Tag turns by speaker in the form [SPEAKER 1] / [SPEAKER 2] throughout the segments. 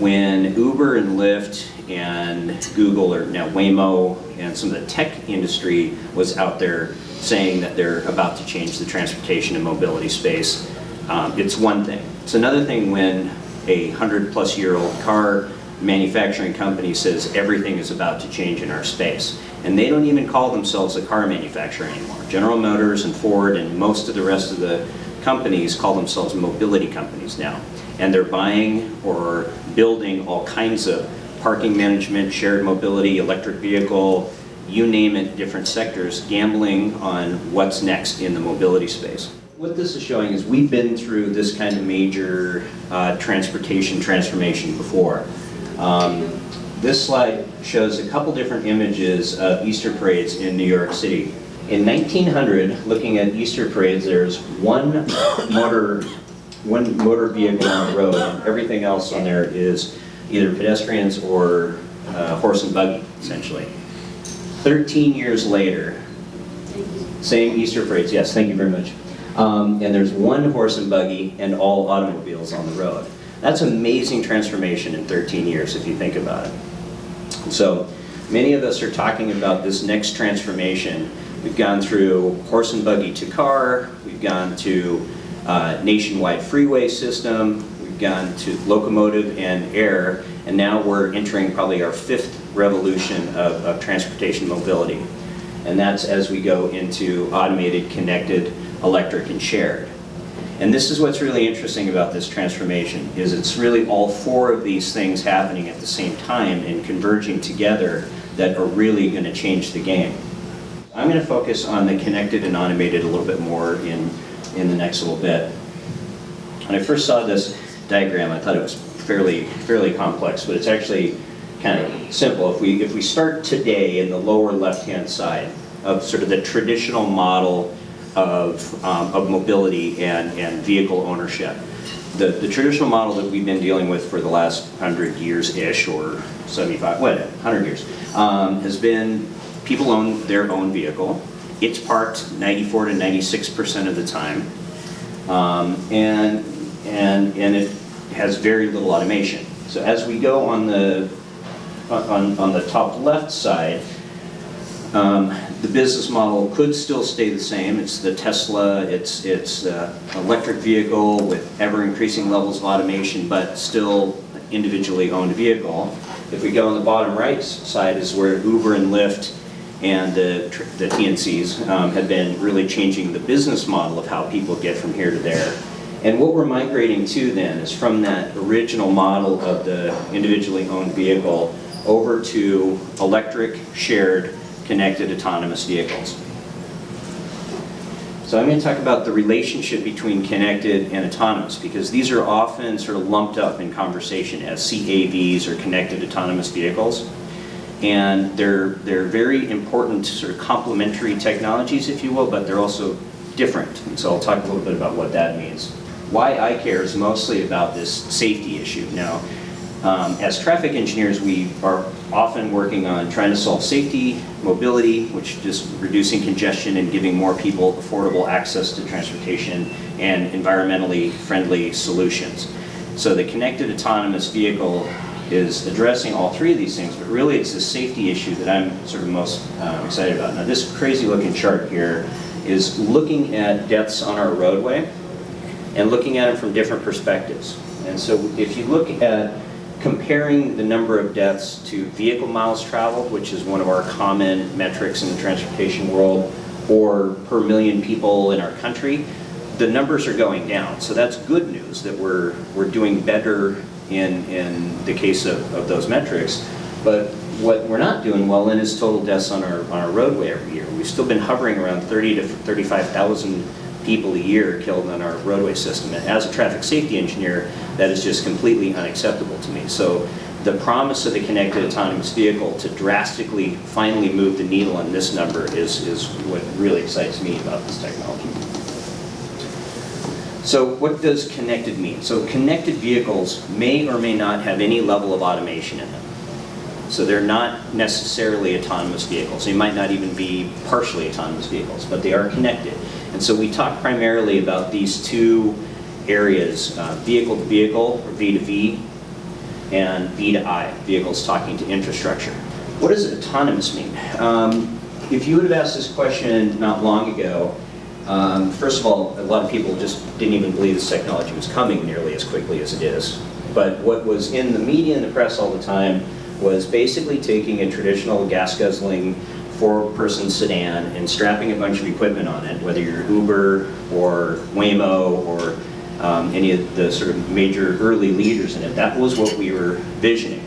[SPEAKER 1] when Uber and Lyft and Google, or now Waymo, and some of the tech industry was out there saying that they're about to change the transportation and mobility space, it's one thing. It's another thing when a 100-plus-year-old car manufacturing company says everything is about to change in our space. And they don't even call themselves a car manufacturer anymore. General Motors and Ford and most of the rest of the companies call themselves mobility companies now. And they're buying or building all kinds of parking management, shared mobility, electric vehicle, you name it, different sectors, gambling on what's next in the mobility space. What this is showing is we've been through this kind of major transportation transformation before. This slide shows a couple different images of Easter parades in New York City. In 1900, looking at Easter parades, there's one motor vehicle on the road, and everything else on there is either pedestrians or horse and buggy, essentially. 13 years later, same Easter parades, yes, thank you very much. And there's one horse and buggy and all automobiles on the road. That's amazing transformation in 13 years if you think about it. So many of us are talking about this next transformation. We've gone through horse and buggy to car, we've gone to nationwide freeway system, we've gone to locomotive and air, and now we're entering probably our 5th revolution of transportation mobility. And that's as we go into automated, connected, electric, and shared. And this is what's really interesting about this transformation, is it's really all 4 of these things happening at the same time and converging together that are really going to change the game. I'm going to focus on the connected and automated a little bit more in the next little bit. When I first saw this diagram, I thought it was fairly complex, but it's actually kind of simple. If we start today in the lower left-hand side of sort of the traditional model of mobility and vehicle ownership. The traditional model that we've been dealing with for the last 100 years-ish, or 75, 100 years, has been people own their own vehicle. It's parked 94 to 96% of the time, and it has very little automation. So as we go on the top left side, the business model could still stay the same. It's the Tesla, it's electric vehicle with ever-increasing levels of automation, but still individually owned vehicle. If we go on the bottom right side is where Uber and Lyft and the TNCs have been really changing the business model of how people get from here to there. And what we're migrating to then is from that original model of the individually owned vehicle over to electric, shared, connected autonomous vehicles. So I'm going to talk about the relationship between connected and autonomous, because these are often sort of lumped up in conversation as CAVs, or connected autonomous vehicles. And they're very important sort of complementary technologies, if you will, but they're also different. And so I'll talk a little bit about what that means. Why I care is mostly about this safety issue. Now, as traffic engineers, we are often working on trying to solve safety, mobility, which is just reducing congestion and giving more people affordable access to transportation and environmentally friendly solutions. So the connected autonomous vehicle is addressing all 3 of these things, but really it's the safety issue that I'm sort of most excited about. Now this crazy looking chart here is looking at deaths on our roadway and looking at them from different perspectives. And so if you look at comparing the number of deaths to vehicle miles traveled, which is one of our common metrics in the transportation world, or per million people in our country, the numbers are going down. So that's good news that we're doing better in the case of those metrics. But what we're not doing well in is total deaths on our roadway every year. We've still been hovering around 30 to 35,000 people a year killed on our roadway system. And as a traffic safety engineer, that is just completely unacceptable to me. So the promise of the connected autonomous vehicle to drastically finally move the needle on this number is what really excites me about this technology. So what does connected mean? So connected vehicles may or may not have any level of automation in them. So they're not necessarily autonomous vehicles. They might not even be partially autonomous vehicles, but they are connected. And so we talk primarily about these 2 areas, vehicle to vehicle, or V2V, and V to I, vehicles talking to infrastructure. What does autonomous mean? If you would have asked this question not long ago, first of all, a lot of people just didn't even believe this technology was coming nearly as quickly as it is. But what was in the media and the press all the time was basically taking a traditional gas-guzzling 4-person sedan and strapping a bunch of equipment on it, whether you're Uber or Waymo or any of the sort of major early leaders in it. That was what we were visioning.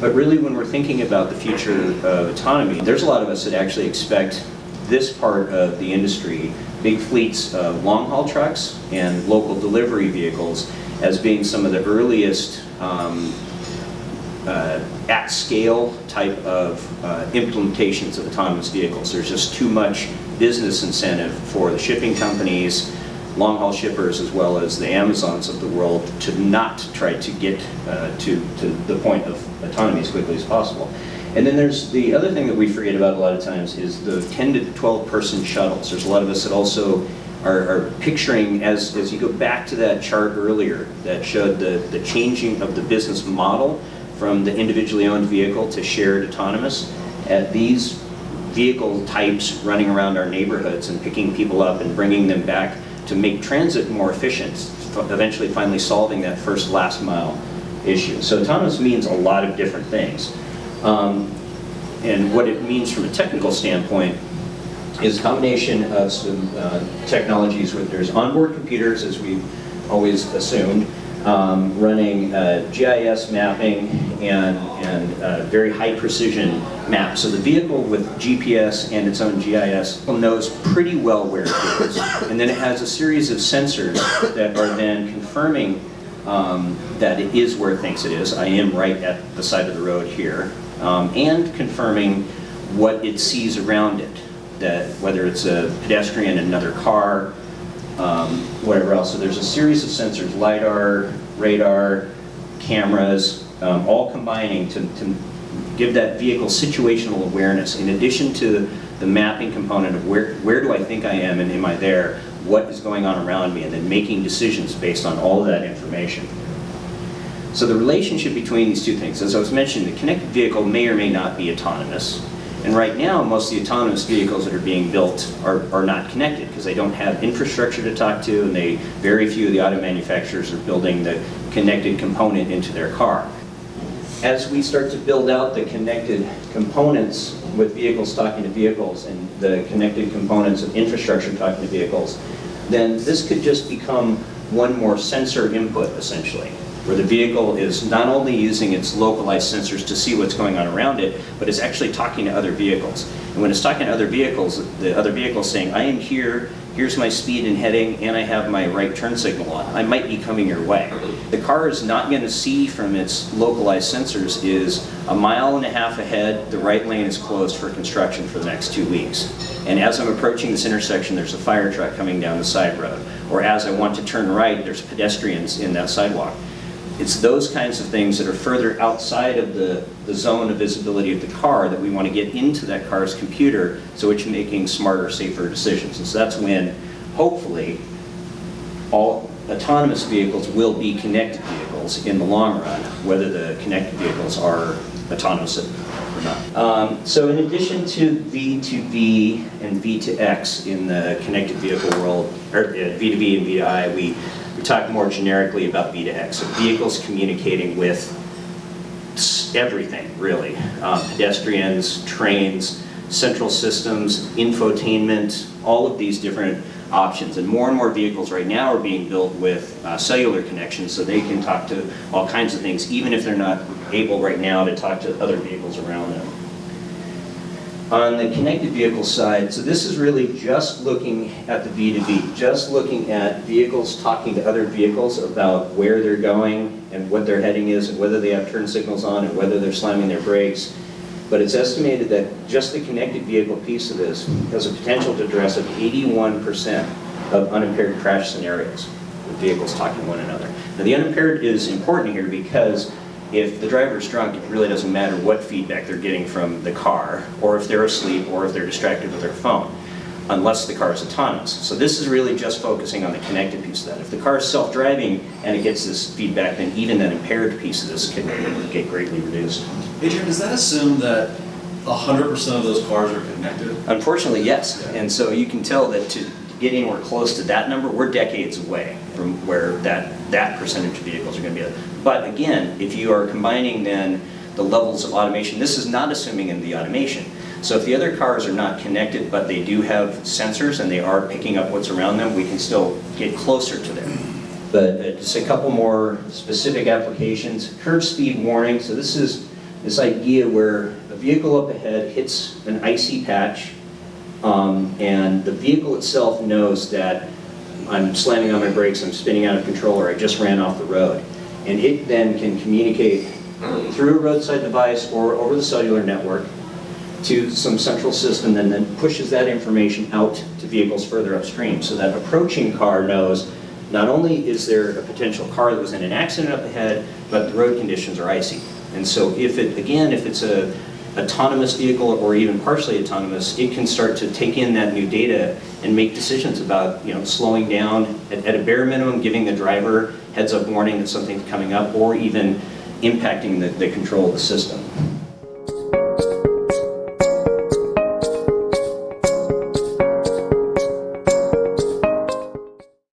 [SPEAKER 1] But really, when we're thinking about the future of autonomy, there's a lot of us that actually expect this part of the industry, big fleets of long-haul trucks and local delivery vehicles, as being some of the earliest at-scale type of implementations of autonomous vehicles. There's just too much business incentive for the shipping companies, long-haul shippers, as well as the Amazons of the world, to not try to get to the point of autonomy as quickly as possible. And then there's the other thing that we forget about a lot of times is the 10 to 12 person shuttles. There's a lot of us that also are picturing, as you go back to that chart earlier that showed the changing of the business model from the individually owned vehicle to shared autonomous, at these vehicle types running around our neighborhoods and picking people up and bringing them back to make transit more efficient, eventually finally solving that first last mile issue. So autonomous means a lot of different things. And what it means from a technical standpoint is a combination of some technologies where there's onboard computers, as we've always assumed, running GIS mapping and very high precision maps. So the vehicle with GPS and its own GIS knows pretty well where it is. And then it has a series of sensors that are then confirming that it is where it thinks it is. I am right at the side of the road here. And confirming what it sees around it, that whether it's a pedestrian, another car, whatever else. So there's a series of sensors, LiDAR, radar, cameras, all combining to give that vehicle situational awareness. In addition to the mapping component of where do I think I am and am I there, what is going on around me, and then making decisions based on all of that information. So the relationship between these two things, as I was mentioning, the connected vehicle may or may not be autonomous. And right now, most of the autonomous vehicles that are being built are not connected because they don't have infrastructure to talk to, and very few of the auto manufacturers are building the connected component into their car. As we start to build out the connected components with vehicles talking to vehicles and the connected components of infrastructure talking to vehicles, then this could just become one more sensor input, essentially, where the vehicle is not only using its localized sensors to see what's going on around it, but it's actually talking to other vehicles. And when it's talking to other vehicles, the other vehicle's saying, I am here, here's my speed and heading, and I have my right turn signal on. I might be coming your way. The car is not going to see from its localized sensors is 1.5 miles ahead, the right lane is closed for construction for the next 2 weeks. And as I'm approaching this intersection, there's a fire truck coming down the side road. Or as I want to turn right, there's pedestrians in that sidewalk. It's those kinds of things that are further outside of the zone of visibility of the car that we want to get into that car's computer so it's making smarter, safer decisions. And so that's when, hopefully, all autonomous vehicles will be connected vehicles in the long run, whether the connected vehicles are autonomous or not. So in addition to V2V and V2X in the connected vehicle world, or V2V and V2I, we talk more generically about V2X, so vehicles communicating with everything, really. Pedestrians, trains, central systems, infotainment, all of these different options. And more vehicles right now are being built with cellular connections so they can talk to all kinds of things, even if they're not able right now to talk to other vehicles around them. On the connected vehicle side, so this is really just looking at the V2V, just looking at vehicles talking to other vehicles about where they're going and what their heading is and whether they have turn signals on and whether they're slamming their brakes. But it's estimated that just the connected vehicle piece of this has a potential to address 81% of unimpaired crash scenarios with vehicles talking to one another. Now the unimpaired is important here because if the driver is drunk, it really doesn't matter what feedback they're getting from the car, or if they're asleep, or if they're distracted with their phone. unless the car is autonomous. So this is really just focusing on the connected piece of that. If the car is self-driving and it gets this feedback, then even that impaired piece of this can get greatly reduced.
[SPEAKER 2] Adrian, does that assume that 100% of those cars are connected?
[SPEAKER 1] Unfortunately, yes.
[SPEAKER 2] Yeah.
[SPEAKER 1] And so you can tell that to get anywhere close to that number, we're decades away from where that percentage of vehicles are going to be. But again, if you are combining then the levels of automation, this is not assuming in the automation. So if the other cars are not connected, but they do have sensors and they are picking up what's around them, we can still get closer to them. But just a couple more specific applications. Curb speed warning. So this is this idea where a vehicle up ahead hits an icy patch, and the vehicle itself knows that I'm slamming on my brakes, I'm spinning out of control, or I just ran off the road. And it then can communicate through a roadside device or over the cellular network to some central system, and then pushes that information out to vehicles further upstream. So that approaching car knows not only is there a potential car that was in an accident up ahead, but the road conditions are icy. And so if it's a autonomous vehicle or even partially autonomous, it can start to take in that new data and make decisions about, slowing down, at a bare minimum giving the driver heads up warning that something's coming up, or even impacting the control of the system.